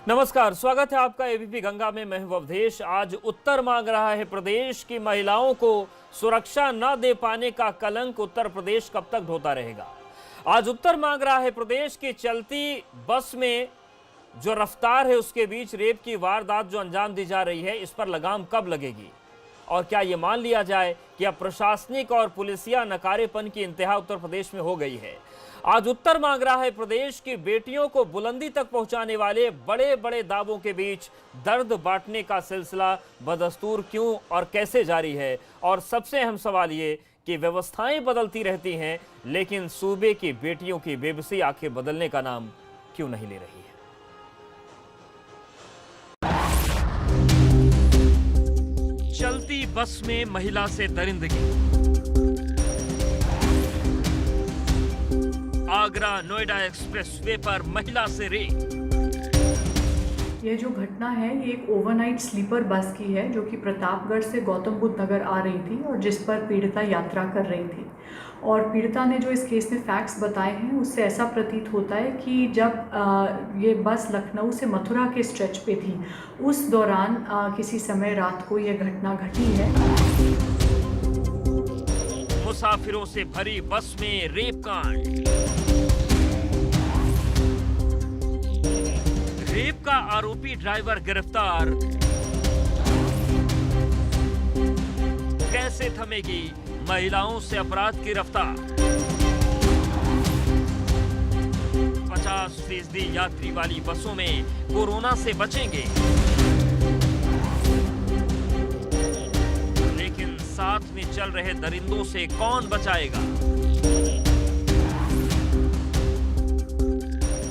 नमस्कार, स्वागत है आपका एबीपी गंगा में। मैं हूं अवधेश। आज उत्तर मांग रहा है प्रदेश की महिलाओं को सुरक्षा न दे पाने का कलंक उत्तर प्रदेश कब तक ढोता रहेगा। आज उत्तर मांग रहा है प्रदेश की चलती बस में जो रफ्तार है उसके बीच रेप की वारदात जो अंजाम दी जा रही है, इस पर लगाम कब लगेगी और क्या यह मान लिया जाए कि अब प्रशासनिक और पुलिसिया नकारेपन की इंतहा उत्तर प्रदेश में हो गई है। आज उत्तर मांग रहा है प्रदेश की बेटियों को बुलंदी तक पहुंचाने वाले बड़े बड़े दावों के बीच दर्द बांटने का सिलसिला बदस्तूर क्यों और कैसे जारी है। और सबसे अहम सवाल ये कि व्यवस्थाएं बदलती रहती हैं लेकिन सूबे की बेटियों की बेबसी आखिर बदलने का नाम क्यों नहीं ले रही है। चलती बस में महिला से दरिंदगी। आगरा नोएडा एक्सप्रेस वे पर महिला से रेप। यह जो घटना है ये एक ओवरनाइट स्लीपर बस की है जो कि प्रतापगढ़ से गौतम बुद्ध नगर आ रही थी और जिस पर पीड़िता यात्रा कर रही थी। और पीड़िता ने जो इस केस में फैक्ट्स बताए हैं उससे ऐसा प्रतीत होता है कि जब ये बस लखनऊ से मथुरा के स्ट्रेच पे थी उस दौरान किसी समय रात को यह घटना घटी है। मुसाफिरों से भरी बस में रेप कांड। रेप का आरोपी ड्राइवर गिरफ्तार। कैसे थमेगी महिलाओं से अपराध की रफ्तार। 50% यात्री वाली बसों में कोरोना से बचेंगे, लेकिन साथ में चल रहे दरिंदों से कौन बचाएगा।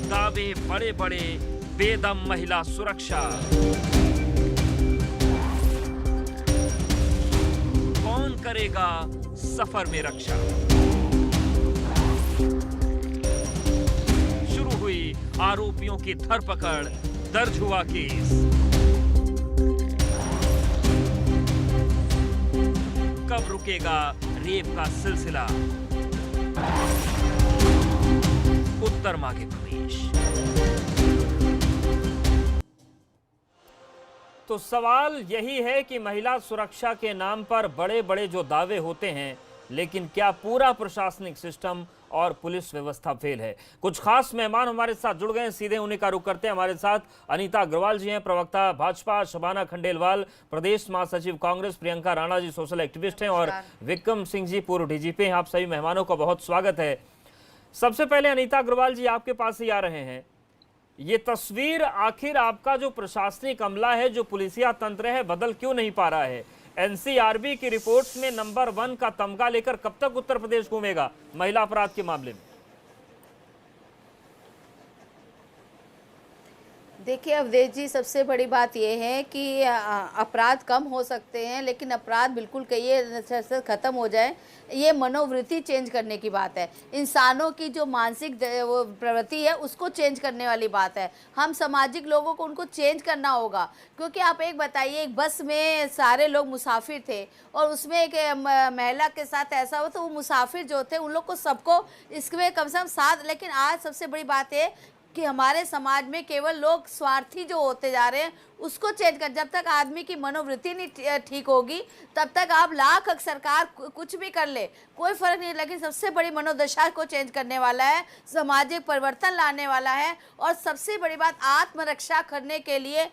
दावे बड़े बड़े, बेदम महिला सुरक्षा। कौन करेगा सफर में रक्षा। शुरू हुई आरोपियों की धरपकड़, दर्ज हुआ केस। कब रुकेगा रेप का सिलसिला। उत्तर मांगे प्रदेश। तो सवाल यही है कि महिला सुरक्षा के नाम पर बड़े बड़े जो दावे होते हैं, लेकिन क्या पूरा प्रशासनिक सिस्टम और पुलिस व्यवस्था फेल है। कुछ खास मेहमान हमारे साथ जुड़ गए हैं, सीधे उन्हीं का रुख करते हैं। हमारे साथ अनीता अग्रवाल जी हैं, प्रवक्ता भाजपा, शबाना खंडेलवाल प्रदेश महासचिव कांग्रेस, प्रियंका राणा जी सोशल एक्टिविस्ट हैं और विक्रम सिंह जी पूर्व डीजीपी हैं। आप सभी मेहमानों का बहुत स्वागत है। सबसे पहले अनीता अग्रवाल जी आपके पास ही आ रहे हैं। ये तस्वीर आखिर आपका जो प्रशासनिक अमला है, जो पुलिसिया तंत्र है, बदल क्यों नहीं पा रहा है। एनसीआरबी की रिपोर्ट्स में नंबर 1 का तमगा लेकर कब तक उत्तर प्रदेश घूमेगा महिला अपराध के मामले में। देखिए अवधेश जी, सबसे बड़ी बात यह है कि अपराध कम हो सकते हैं लेकिन अपराध बिल्कुल कहिए ख़त्म हो जाए, ये मनोवृत्ति चेंज करने की बात है। इंसानों की जो मानसिक वो प्रवृत्ति है उसको चेंज करने वाली बात है। हम सामाजिक लोगों को उनको चेंज करना होगा। क्योंकि आप एक बताइए, एक बस में सारे लोग मुसाफिर थे और उसमें एक महिला के साथ ऐसा हो तो वो मुसाफिर जो थे उन लोग को सबको इसमें कम से कम साथ। लेकिन आज सबसे बड़ी बात है कि हमारे समाज में केवल लोग स्वार्थी जो होते जा रहे हैं उसको चेंज कर। जब तक आदमी की मनोवृत्ति नहीं ठीक होगी तब तक आप लाख सरकार कुछ भी कर ले कोई फर्क नहीं। लेकिन सबसे बड़ी मनोदशा को चेंज करने वाला है, सामाजिक परिवर्तन लाने वाला है। और सबसे बड़ी बात, आत्मरक्षा करने के लिए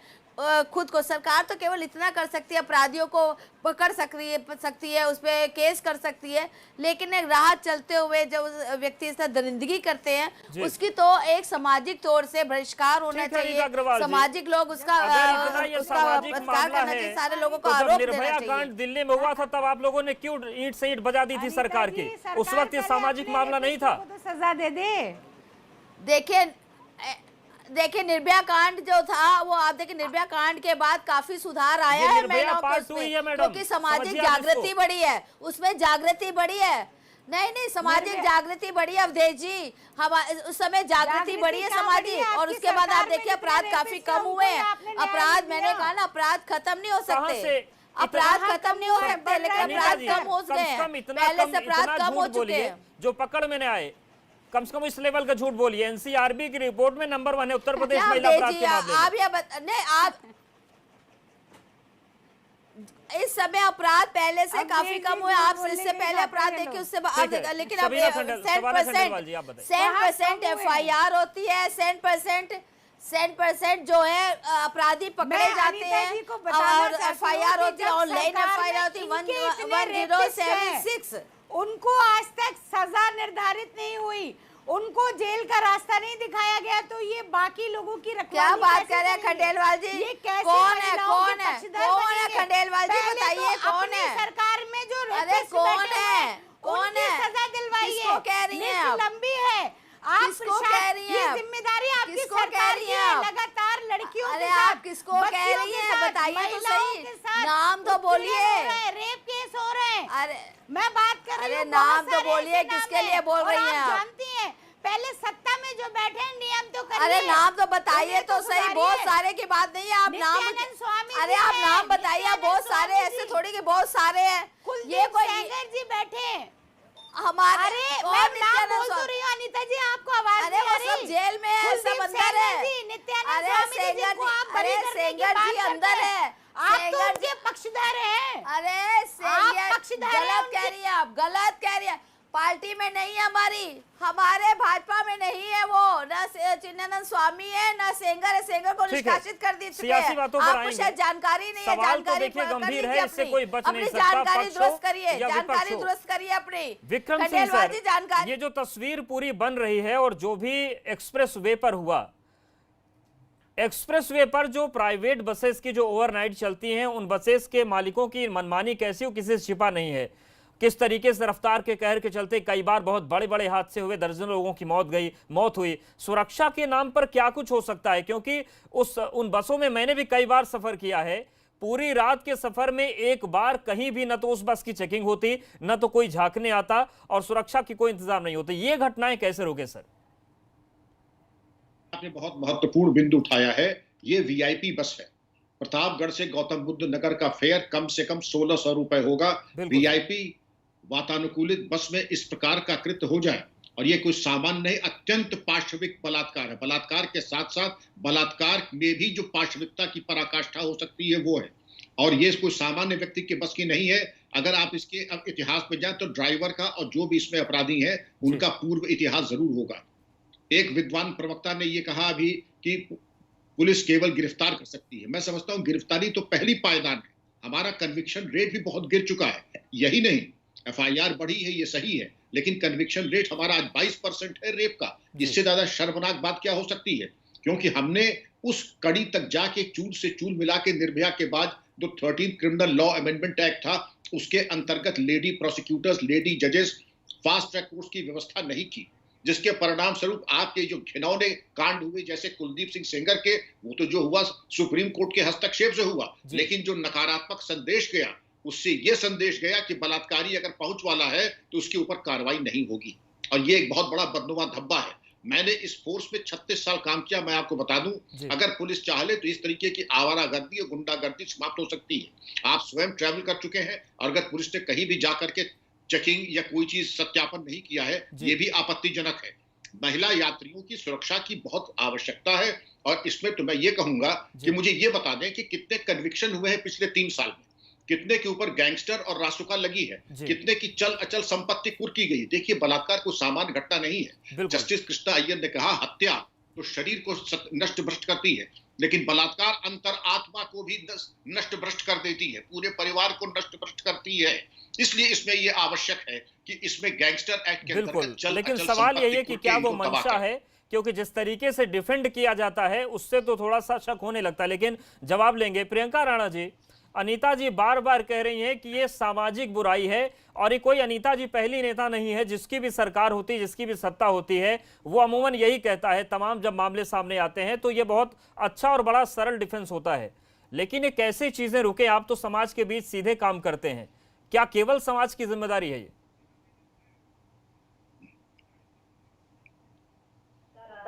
खुद को सरकार तो केवल इतना कर सकती है, अपराधियों को पकड़ सकती है, उस पर केस कर सकती है, लेकिन एक राह चलते हुए जब व्यक्ति इस तरह दरिंदगी करते हैं उसकी तो एक सामाजिक तौर से बहिष्कार होना चाहिए। सामाजिक लोग उसका बहिष्कार करना चाहिए, सारे लोगों को आरोप देना चाहिए। निर्भया कांड दिल्ली में हुआ था तब आप लोगों ने क्यों ईंट से ईंट बजा दी थी सरकार की। उस वक्त ये सामाजिक मामला नहीं था। सजा दे दे। देखिए निर्भया कांड जो था वो आप देखिए, निर्भया कांड के बाद काफी सुधार आया है महिलाओं के उसमें, क्योंकि सामाजिक जागृति बढ़ी है, उसमें जागृति बढ़ी है। नहीं सामाजिक जागृति बढ़ी है अवधेश जी, हम उस समय जागृति बढ़ी है सामाजिक। और उसके बाद आप देखिए अपराध काफी कम हुए हैं। अपराध, मैंने कहा ना, अपराध खत्म नहीं हो सकते, अपराध खत्म नहीं हो सकते, लेकिन अपराध कम हो गए हैं, पहले से अपराध कम हो चुके हैं। जो पकड़ में न आए कम से कम इस लेवल का झूठ बोलिए। एनसीआरबी की रिपोर्ट में नंबर 1 है उत्तर प्रदेश अच्छा, महिला अपराध के मामले में। आप ये नहीं, आप इस समय अपराध पहले से काफी कम हुए। आप इससे पहले अपराध देखिए, उससे लेकिन अब 100% FIR होती है, 100% जो है अपराधी पकड़े जाते हैं और FIR होती है, ऑनलाइन FIR होती है 1076। उनको आज तक सजा निर्धारित नहीं हुई, उनको जेल का रास्ता नहीं दिखाया गया, तो ये बाकी लोगों की रखवाली क्या बात कर रहे हैं खंडेलवाल जी? ये कैसे कौन है खंडेलवाल जी? पहले बताइए तो कौन है सरकार में जो अरे कौन है सजा दिलवाइए। किसको कह रही हैं आप? लंबी है, आप किसको कह रही हैं? ये जिम्मेदारी आपकी किसको सरकार कह रही की हैं है। आप? लगातार लड़कियों अरे के साथ, आप किसको कह बच्चियों रही के हैं? साथ, बताइए तो महिलाओं सही। के साथ नाम तो बोलिए। रेप केस हो रहे हैं। अरे मैं बात कर रही अरे हूँ, नाम बहुत तो सारे बोलिए, ऐसे नाम किसके हैं। लिए बोल और रही आप हैं आप? जानती हैं, पहले सत्ता में जो बैठे हैं नियम तो करिए। अरे नाम तो बताइए उन्हें तो सही। सुधारिए। बहुत सारे की बात नहीं है, आप नाम नित्यानंद स्वामी अरे जी आप हैं, नाम बताइए। आप बहुत नित्यानंद सारे स्वामी ऐसे जी। थोड़ी के बहुत सारे हैं। ये कुलदीप कोई सेंगर जी बैठे हैं। हमारे अरे कौन मैं नाम नित्यानंद बोल तो स्वामी? रही हूँ अनिता जी, आपको आवाज अरे नहीं वो आ सब रही? जेल में है, सब कुलदीप अंदर है। सेंगर जी, नित्यानंद अरे स्वामी जी सेंगर जिनको आप जी, बरी अरे करने की सेंगर बात जी करते अंदर हैं। है। आप तो सेंगर उनके पक्षधर हैं। अरे आप सेंगर पक्षधर हैं गलत कह उनके। रही है आप, गलत कह रही है। पार्टी में नहीं है हमारे भाजपा में नहीं है वो। न चिन्नानंद स्वामी है, न सेंगर है। सेंगर को ठीक है। निष्कासित कर दी चुके सियासी हैं। बातों पर आपको आएंगे। शायद जानकारी नहीं है। सवाल तो जानकारी देखिए कर गंभीर लीजिए है, इससे अपनी। कोई बच नहीं अपनी सकता। जानकारी पक्ष दुरुस्त हो करिए, या विपक्ष जानकारी हो। दुरुस्त करिए अपनी। विक्रम सिंह खंडेलवाल जी, सर, जानकारी ये जो तस्वीर पूरी बन रही है और जो भी एक्सप्रेस वे पर हुआ, एक्सप्रेस वे पर जो प्राइवेट बसेस की जो ओवरनाइट चलती हैं, उन बसेस के मालिकों की मनमानी कैसी हो, किसी से छिपा नहीं है। किस तरीके से रफ्तार के कहर के चलते कई बार बहुत बड़े बड़े हादसे हुए, दर्जनों लोगों की मौत हुई। सुरक्षा के नाम पर क्या कुछ हो सकता है? क्योंकि उन बसों में मैंने भी कई बार सफर किया है। पूरी रात के सफर में एक बार कहीं भी न तो उस बस की चेकिंग होती, न तो कोई झांकने आता और सुरक्षा की कोई इंतजाम नहीं होता। ये घटनाएं कैसे रोके सर? आपने बहुत महत्वपूर्ण बिंदु उठाया है। ये VIP बस है। प्रतापगढ़ से गौतम बुद्ध नगर का फेयर कम से कम 1600 रुपए होगा। VIP वातानुकूलित बस में इस प्रकार का कृत्य हो जाए, और ये कोई सामान्य नहीं, अत्यंत पाशविक बलात्कार है। बलात्कार के साथ साथ बलात्कार में भी जो पाशविकता की पराकाष्ठा हो सकती है वो है, और ये कोई सामान्य व्यक्ति के बस की नहीं है। अगर आप इसके अब इतिहास पे जाएं तो ड्राइवर का और जो भी इसमें अपराधी हैं उनका पूर्व इतिहास जरूर होगा। एक विद्वान प्रवक्ता ने ये कहा अभी कि पुलिस केवल गिरफ्तार कर सकती है। मैं समझता हूं गिरफ्तारी तो पहली पायदान है। हमारा कन्विक्शन रेट भी बहुत गिर चुका है। यही नहीं, FIR बढ़ी है, ये सही है, लेकिन कन्विक्शन रेट हमारा आज 22% है रेप का। इससे ज्यादा शर्मनाक बात क्या हो सकती है? क्योंकि हमने उस कड़ी तक जाके चूल से चूल मिला के निर्भया के बाद जो 13 क्रिमिनल लॉ अमेंडमेंट एक्ट था, उसके अंतर्गत लेडी प्रोसिक्यूटर्स, लेडी जजेस, फास्ट ट्रैक कोर्ट्स की व्यवस्था नहीं की, जिसके परिणाम स्वरूप आपके जो घिनौने कांड हुए जैसे कुलदीप सिंह सेंगर के, वो तो जो हुआ सुप्रीम कोर्ट के हस्तक्षेप से हुआ, लेकिन जो नकारात्मक संदेश गया, उससे ये संदेश गया कि बलात्कारी अगर पहुंच वाला है तो उसके ऊपर कार्रवाई नहीं होगी। और ये एक बहुत बड़ा बदनुमा धब्बा है। मैंने इस फोर्स में 36 साल काम किया। मैं आपको बता दूं, अगर पुलिस चाहे तो इस तरीके की आवारागर्दी और गुंडागर्दी समाप्त हो सकती है। आप स्वयं ट्रैवल कर चुके हैं, और अगर पुलिस ने कहीं भी जाकर के चेकिंग या कोई चीज सत्यापन नहीं किया है, ये भी आपत्तिजनक है। महिला यात्रियों की सुरक्षा की बहुत आवश्यकता है, और इसमें तो मैं ये कहूंगा कि मुझे ये बता दें कि कितने कन्विक्शन हुए हैं पिछले 3 साल में, कितने के ऊपर गैंगस्टर और रासुका लगी है, कितने की चल अचल संपत्ति कुर्क की गई। देखिए, बलात्कार कोई सामान्य घटना नहीं है। जस्टिस कृष्णा अय्यर ने कहा, हत्या तो शरीर को नष्ट भ्रष्ट करती है, लेकिन बलात्कार अंतर आत्मा को भी नष्ट भ्रष्ट कर देती है, पूरे परिवार को नष्ट भ्रष्ट करती है। इसलिए इसमें यह आवश्यक है कि इसमें गैंगस्टर एक्ट के अंतर्गत चल लेकिन अचल सवाल यही है कि क्या वो इनको मंशा है? क्योंकि जिस तरीके से डिफेंड किया जाता है उससे तो थोड़ा सा शक होने लगता है। लेकिन जवाब लेंगे प्रियंका राणा जी। अनीता जी बार बार कह रही हैं कि ये सामाजिक बुराई है, और ये कोई अनीता जी पहली नेता नहीं है। जिसकी भी सरकार होती है, जिसकी भी सत्ता होती है, वो अमूमन यही कहता है तमाम जब मामले सामने आते हैं, तो ये बहुत अच्छा और बड़ा सरल डिफेंस होता है। लेकिन ये कैसे चीजें रुके? आप तो समाज के बीच सीधे काम करते हैं, क्या केवल समाज की जिम्मेदारी है ये?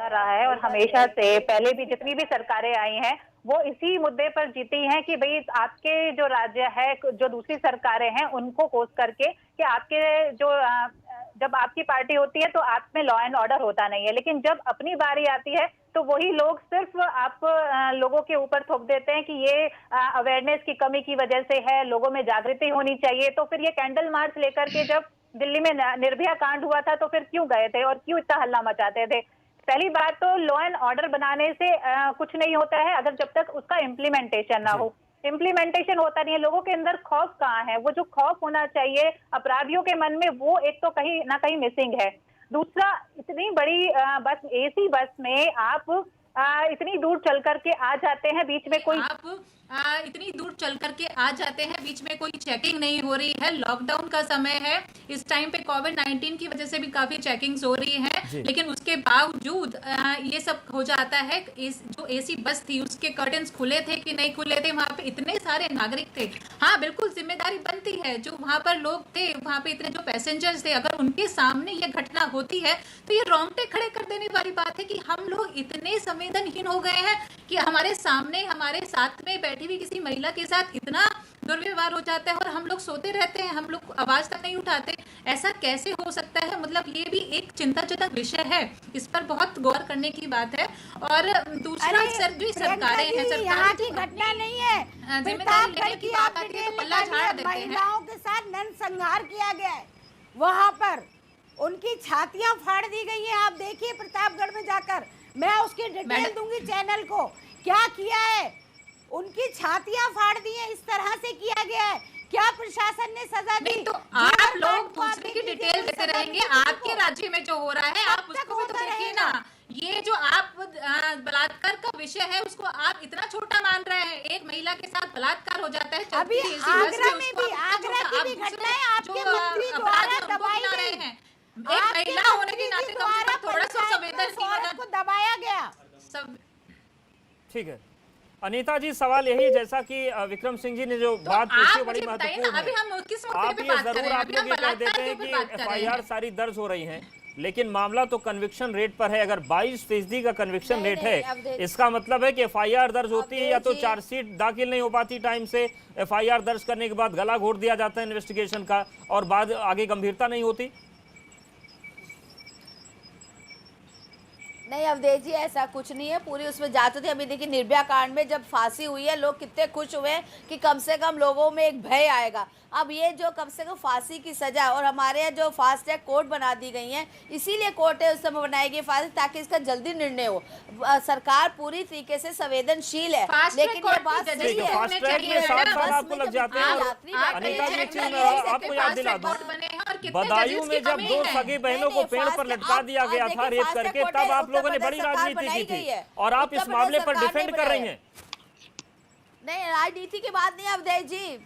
रहा है, और हमेशा से पहले भी जितनी भी सरकारें आई हैं वो इसी मुद्दे पर जीती हैं कि भाई आपके जो राज्य है, जो दूसरी सरकारें हैं, उनको कोस करके कि आपके जो जब आपकी पार्टी होती है तो आप में लॉ एंड ऑर्डर होता नहीं है, लेकिन जब अपनी बारी आती है तो वही लोग सिर्फ आप लोगों के ऊपर थोप देते हैं कि ये अवेयरनेस की कमी की वजह से है, लोगों में जागृति होनी चाहिए। तो फिर ये कैंडल मार्च लेकर के जब दिल्ली में निर्भया कांड हुआ था तो फिर क्यों गए थे और क्यों इतना हल्ला मचाते थे? पहली बात तो लॉ एंड ऑर्डर बनाने से कुछ नहीं होता है अगर जब तक उसका इम्प्लीमेंटेशन ना हो। इम्प्लीमेंटेशन होता नहीं है, लोगों के अंदर खौफ कहाँ है? वो जो खौफ होना चाहिए अपराधियों के मन में, वो एक तो कहीं ना कहीं मिसिंग है। दूसरा, इतनी बड़ी बस, एसी बस में आप इतनी दूर चल करके आ जाते हैं, बीच में कोई इतनी दूर चल करके आ जाते हैं, बीच में कोई चेकिंग नहीं हो रही है। लॉकडाउन का समय है, इस टाइम पे कोविड-19 की वजह से भी काफी चेकिंग्स हो रही है, लेकिन उसके बावजूद ये सब हो जाता है। जो एसी बस थी उसके कर्टन्स खुले थे कि नहीं खुले थे, वहां पे इतने सारे नागरिक थे। हाँ, बिल्कुल जिम्मेदारी बनती है, जो वहां पर लोग थे, वहां पे इतने जो पैसेंजर्स थे, अगर उनके सामने ये घटना होती है तो ये रोंगटे खड़े कर देने वाली बात है कि हम लोग इतने संवेदनहीन हो गए हैं कि हमारे सामने, हमारे साथ में बैठी हुई किसी महिला के साथ इतना दुर्व्यवहार हो जाता है और हम लोग सोते रहते हैं, हम लोग आवाज तक नहीं उठाते। ऐसा कैसे हो सकता है? मतलब ये भी एक चिंताजनक विषय है, इस पर बहुत गौर करने की बात है। और दूसरा, जो सरकारें हैं, यहाँ की घटना नहीं है, जिम्मेदारी लेने की बात आती है तो पल्ला झाड़ देते हैं। महिलाओं के साथ नरसंहार किया गया है, वहां पर उनकी छातियां फाड़ दी गई हैं। आप देखिए प्रतापगढ़ में जाकर, मैं उसकी डिटेल दूंगी चैनल को, क्या किया है। उनकी छातियां फाड़ दी हैं, इस तरह से किया गया है। क्या प्रशासन ने सजा दी? तो आप लोग दूसरे की डिटेल देते रहेंगे, आपके राज्य में जो हो रहा है आप उसको भी तो देखिए ना। ये जो आप बलात्कार का विषय है उसको आप इतना छोटा मान रहे हैं। एक महिला के साथ बलात्कार हो जाता है, अभी आगरा में भी, आगरा की भी घटना है, आपके मंत्री द्वारा दबाई गई है। एक महिला होने के नाते थोड़ा सा संवेदनशील को दबाया गया। ठीक है अनीता जी, सवाल यही, जैसा कि विक्रम सिंह जी ने जो बात पूछी बड़ी महत्वपूर्ण है। अभी हम किस आप ये जरूर आप लोग ये कह देते हैं कि एफआईआर सारी दर्ज हो रही हैं, लेकिन मामला तो कन्विक्शन रेट पर है। अगर 22% का कन्विक्शन रेट है, इसका मतलब है कि एफआईआर दर्ज होती है या तो चार्जशीट दाखिल नहीं हो पाती टाइम से, एफआईआर दर्ज करने के बाद गला घोट दिया जाता है इन्वेस्टिगेशन का और बाद आगे गंभीरता नहीं होती। नहीं अवधेश जी, ऐसा कुछ नहीं है, पूरी उसमें जांच होती है। अभी देखिए निर्भया कांड में जब फांसी हुई है, लोग कितने खुश हुए कि कम से कम लोगों में एक भय आएगा। अब ये जो कम से कम फांसी की सजा, और हमारे यहाँ जो फास्ट ट्रैक कोर्ट बना दी गई हैं, इसीलिए कोर्ट उस समय बनाई गई फांसी ताकि इसका जल्दी निर्णय हो। सरकार पूरी तरीके से संवेदनशील है, लेकिन ये बात सही है। फास्ट ट्रैक में 7 साल आपको लग जाते हैं। अनीता जी, एक चीज मैं आपको याद दिला दूं, बदायूं में जब 2 सगी बहनों को पेड़ पर लटका दिया गया था रेप करके, तब आप लोगों ने बड़ी राजनीति की थी और आप इस मामले पर डिफेंड कर रही हैं। नहीं, राजनीति की बात नहीं अवधेश जी,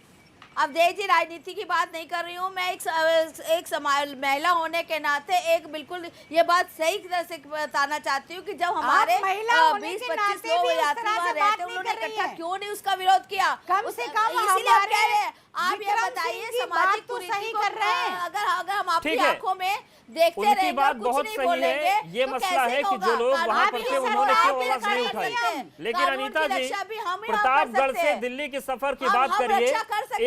अवधेश जी राजनीति की बात नहीं कर रही हूँ मैं। एक महिला होने के नाते एक बिल्कुल ये बात सही तरह से बताना चाहती हूँ कि जब हमारे 20-25 लोग यात्री वहाँ रहते, उन्होंने इकट्ठा क्यों नहीं उसका विरोध किया? कम से कम इसीलिए आप कह रहे हैं। आप ये बताइए, सामाजिक कुरीति को अगर हम आपकी आंखों में देखते रहेंगे, उनकी बात बहुत सही है। ये मसला है कि जो लोग वहाँ पर थे उन्होंने क्यों आवाज नहीं उठाई। लेकिन अनीता जी, प्रतापगढ़ से दिल्ली के सफर की बात करिए,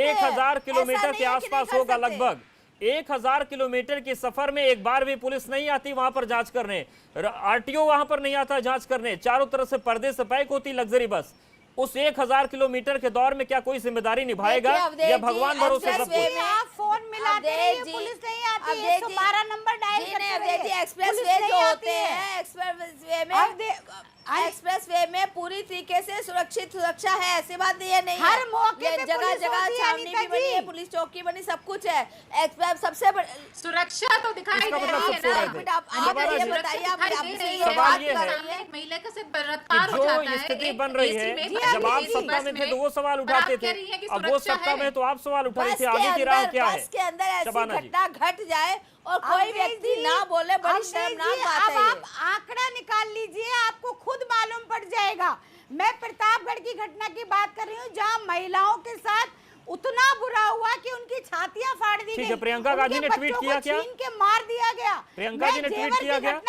1000 किलोमीटर के आसपास होगा लगभग। 1000 किलोमीटर के सफर में एक बार भी पुलिस नहीं आती वहां पर जांच करने, आरटीओ वहां पर नहीं आता जांच करने, चारों तरफ से पर्दे से पैक होती लग्जरी बस। उस 1000 किलोमीटर के दौर में क्या कोई जिम्मेदारी निभाएगा या भगवान भरोसे सब कुछ? आप फोन मिलाते हैं, पुलिस नहीं आती है, 112 नंबर डायल करते हैं। एक्सप्रेस वे जो होते हैं, एक्सप्रेस वे में पूरी तरीके से सुरक्षा है, ऐसी बात नहीं है। नहीं, हर मौके पे जगह जगह छावनी भी बनी है, पुलिस चौकी बनी, सब कुछ है। एक्सप्रेस सबसे सुरक्षा तो दिखाई दे रही है ना। आप ये बताइए, आप सवाल ये है महिला का सिर्फ बलात्कार हो जाता है, जो स्थिति बन रही है, जब आप सत्ता में थे तो वो सवाल उठाते थे, अब वो सत्ता में तो आप सवाल उठा रहे थे। आगे की राह क्या है? बस के अंदर ऐसी घटना घट जाए और कोई व्यक्ति ना बोले, बड़ी शर्मनाक बात है। आप आंकड़ा निकाल लीजिए, आपको खुद मालूम पड़ जाएगा। मैं प्रतापगढ़ की घटना की बात कर रही हूँ, जहाँ महिलाओं के साथ उतना बुरा हुआ कि उनकी छातियां फाड़ दी गई। ठीक है, प्रियंका गांधी ने ट्वीट किया क्या? छीन के मार दिया गया। प्रियंका जी ने ट्वीट किया क्या?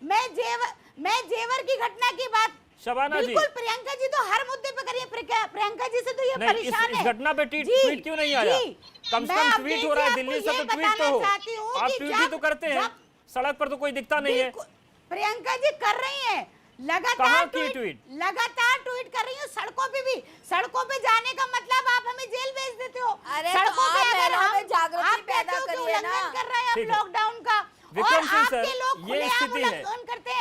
मैं जेवर की घटना की बात, शबाना जी, बिल्कुल प्रियंका जी तो हर मुद्दे पे करिए। प्रियंका जी से तो ये परेशान है। इस घटना पे ट्वीट क्यों नहीं आया? कम से कम ट्वीट हो रहा है, दिल्ली से तो ट्वीट तो हो, आप ट्वीट भी तो करते हैं, सड़क पर तो कोई दिखता नहीं है। प्रियंका जी कर रही हैं लगातार ट्वीट कर रही हूँ, सड़कों पे भी। सड़कों पे जाने का मतलब आप हमें जेल भेज देते हो। अरे सड़कों पे अगर हम जागृति पैदा करिए ना, कर रहे हैं लॉकडाउन का, विक्रम सिंह सर, ये स्थिति है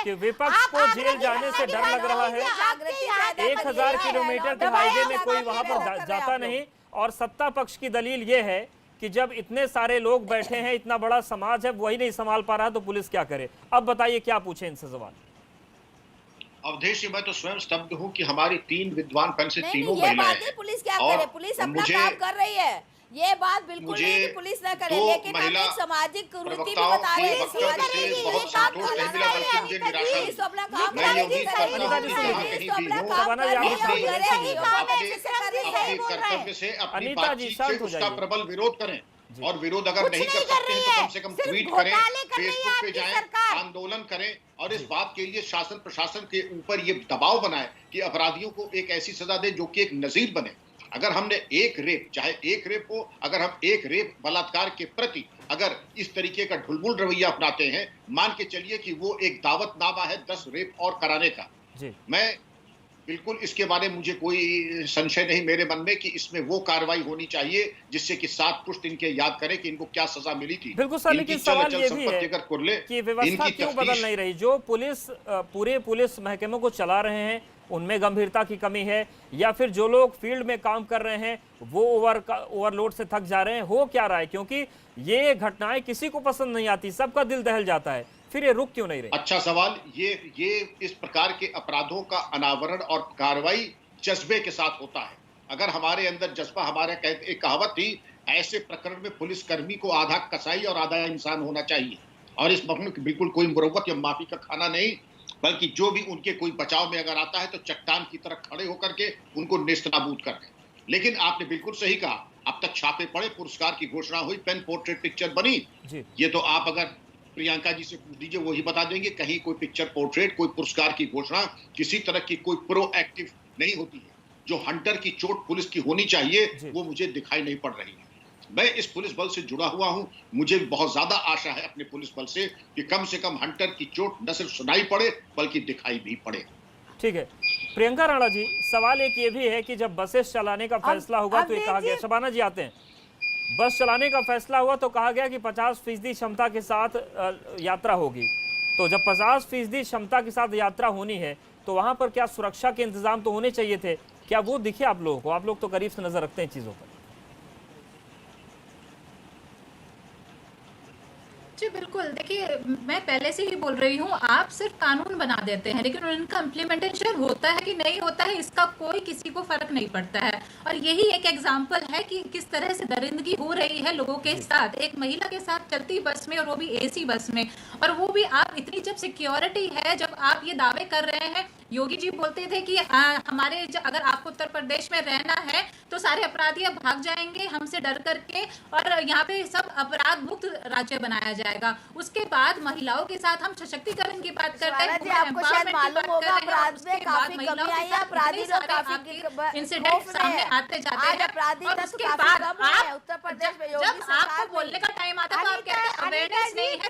कि विपक्ष को जेल जाने से डर लग रहा है। 1000 किलोमीटर के हाईवे में कोई वहां पर जाता नहीं, और सत्ता पक्ष की दलील ये है कि जब इतने सारे लोग बैठे हैं, इतना बड़ा समाज है, वही नहीं संभाल पा रहा तो पुलिस क्या करे। अब बताइए क्या पूछे इनसे सवाल। अवधेश जी, मैं तो स्वयं स्तब्ध हूँ कि हमारी 3 विद्वान पैन से तीनों ये बात महिलाएं नहीं, हैं। पुलिस क्या करे, पुलिस अपना काम कर रही है, ये बात बिल्कुल नहीं कि पुलिस ना करे, लेकिन हम एक सामाजिक कुरीति भी बता रहे हैं, कर्तव्य से अपनी बातचीत से उसका प्रबल विरोध करें, और विरोध अगर नहीं कर सकते हैं तो कम से कम ट्वीट करें, फेसबुक पे जाएं, आंदोलन करें, और इस बात के लिए शासन प्रशासन के ऊपर ये दबाव बनाए कि अपराधियों को एक ऐसी सजा दे जो कि एक नजीर बने। अगर हमने एक रेप, चाहे एक रेप हो, अगर हम एक रेप बलात्कार के प्रति अगर इस तरीके का ढुलमुल रवैया अपनाते हैं, मान के चलिए कि वो एक दावतनामा है 10 रेप और कराने का। मैं बिल्कुल इसके बारे में मुझे कोई संशय नहीं मेरे मन में कि इसमें वो कार्रवाई होनी चाहिए जिससे कि 7 पुश्त इनके याद करें कि इनको क्या सजा मिली थी। बिल्कुल सर, लेकिन सवाल ये भी है कि व्यवस्था क्यों बदल नहीं रही? जो पुलिस पूरे पुलिस महकमों को चला रहे हैं उनमें गंभीरता की कमी है, या फिर जो लोग फील्ड में काम कर रहे हैं वो ओवरलोड से थक जा रहे हैं? हो क्या रहा है? क्योंकि ये घटनाएं किसी को पसंद नहीं आती, सबका दिल दहल जाता है, फिर ये रुक क्यों नहीं रही? अच्छा सवाल। ये इस प्रकार के अपराधों का अनावरण और कार्रवाई जज्बे के साथ होता है। अगर हमारे अंदर जज्बा, हमारे एक कहावत थी, ऐसे प्रकरण में पुलिसकर्मी को आधा कसाई और आधा इंसान होना चाहिए, और इस मौके बिल्कुल कोई मुरव्वत या माफी का खाना नहीं, बल्कि जो भी उनके कोई बचाव में अगर आता है तो चट्टान की तरह खड़े होकर के उनको नेस्तनाबूद कर दें। लेकिन आपने बिल्कुल सही कहा, अब तक छापे पड़े, पुरस्कार की घोषणा हुई, पेन पोर्ट्रेट पिक्चर बनी। ये तो आप अगर प्रियंका जी से पूछ दीजिए, वही बता देंगे, कहीं कोई पिक्चर पोर्ट्रेट, कोई पुरस्कार की घोषणा, किसी तरह की कोई प्रोएक्टिव नहीं होती है। जो हंटर की चोट पुलिस की होनी चाहिए वो मुझे दिखाई नहीं पड़ रही है। मैं इस पुलिस बल से जुड़ा हुआ हूं, मुझे बहुत ज्यादा आशा है अपने पुलिस बल से कि कम से कम हंटर की चोट न सिर्फ सुनाई पड़े बल्कि दिखाई भी पड़े। ठीक है प्रियंका राणा जी, सवाल एक ये भी है कि जब बसेस चलाने का फैसला होगा तो ये कहा गया, शबाना जी आते हैं, बस चलाने का फैसला हुआ तो कहा गया कि 50% क्षमता के साथ यात्रा होगी। तो जब 50% क्षमता के साथ यात्रा होनी है तो वहां पर क्या सुरक्षा के इंतजाम तो होने चाहिए थे? क्या वो दिखे आप लोगों को? आप लोग तो करीब से नजर रखते हैं चीजों पर। जी बिल्कुल, देखिए मैं पहले से ही बोल रही हूँ, आप सिर्फ कानून बना देते हैं लेकिन उनका इम्प्लीमेंटेशन होता है कि नहीं होता है इसका कोई किसी को फर्क नहीं पड़ता है। और यही एक एग्जाम्पल है कि किस तरह से दरिंदगी हो रही है लोगों के साथ, एक महिला के साथ चलती बस में, और वो भी एसी बस में, और वो भी आप इतनी जब सिक्योरिटी है, जब आप ये दावे कर रहे हैं। योगी जी बोलते थे कि हमारे अगर आपको उत्तर प्रदेश में रहना है तो सारे अपराधी अब भाग जाएंगे हमसे डर करके, और यहाँ पे सब अपराध मुक्त राज्य बनाया जाएगा। उसके बाद महिलाओं के साथ हम सशक्तिकरण की बात करते हैं, आपको शायद मालूम होगा अपराध में काफी कमी आई है, अपराधी लोग काफी इंसिडेंट सामने आते जाते हैं। और उसके बाद आप उत्तर प्रदेश में जब आपको बोलने का टाइम आता है तो आप कहते हैं अवेयरनेस नहीं है,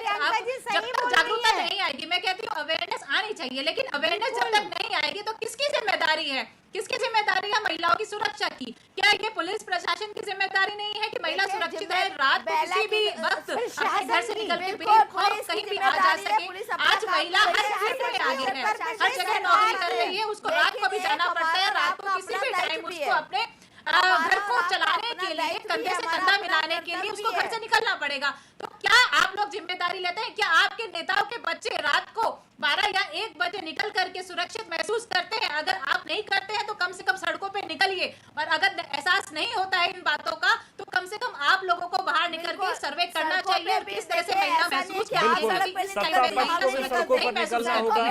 जब तक जागरूकता नहीं आएगी, मैं कहती हूँ अवेयरनेस आनी चाहिए, लेकिन अवेयरनेस जब तक नहीं आएगी तो किसकी जिम्मेदारी है? किसकी जिम्मेदारी है महिलाओं की सुरक्षा की? क्या ये पुलिस प्रशासन की जिम्मेदारी नहीं है कि महिला सुरक्षित रहे, रात को किसी भी वक्त अपने घर से निकल के बेखौफ कहीं भी आ जा सके? आज महिला हर फील्ड में आगे है, हर जगह नौकरी कर रही है, उसको रात को भी जाना पड़ता है, रात को किसी भी टाइम उसको अपने घर को चलाने के लिए, कंधे से कंधा मिलाने के लिए उसको घर से निकलना पड़ेगा। तो क्या आप लोग जिम्मेदारी लेते हैं? क्या आपके नेताओं के बच्चे रात को 12 या 1 बजे निकल करके सुरक्षित महसूस करते हैं? अगर आप नहीं करते हैं तो कम से कम सड़कों पे निकलिए, और अगर एहसास नहीं होता है इन बातों का तो कम से कम आप लोगों को बाहर निकल के सर्वे करना चाहिए और किस तरह से महिला महसूस किस तरह को इतने साल हो गए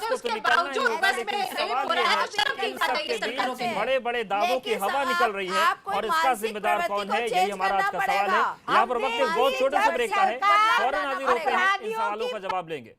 उसके बावजूद बस में रेप हो रहा है। बड़े बड़े दावों की हवा निकल रही है, और इसका जिम्मेदार कौन है? यही हमारा आज का सवाल है। यहाँ पर वक्त बहुत छोटे से ब्रेक का है, फौरन हाजिर होते हैं, इन सवालों का जवाब लेंगे।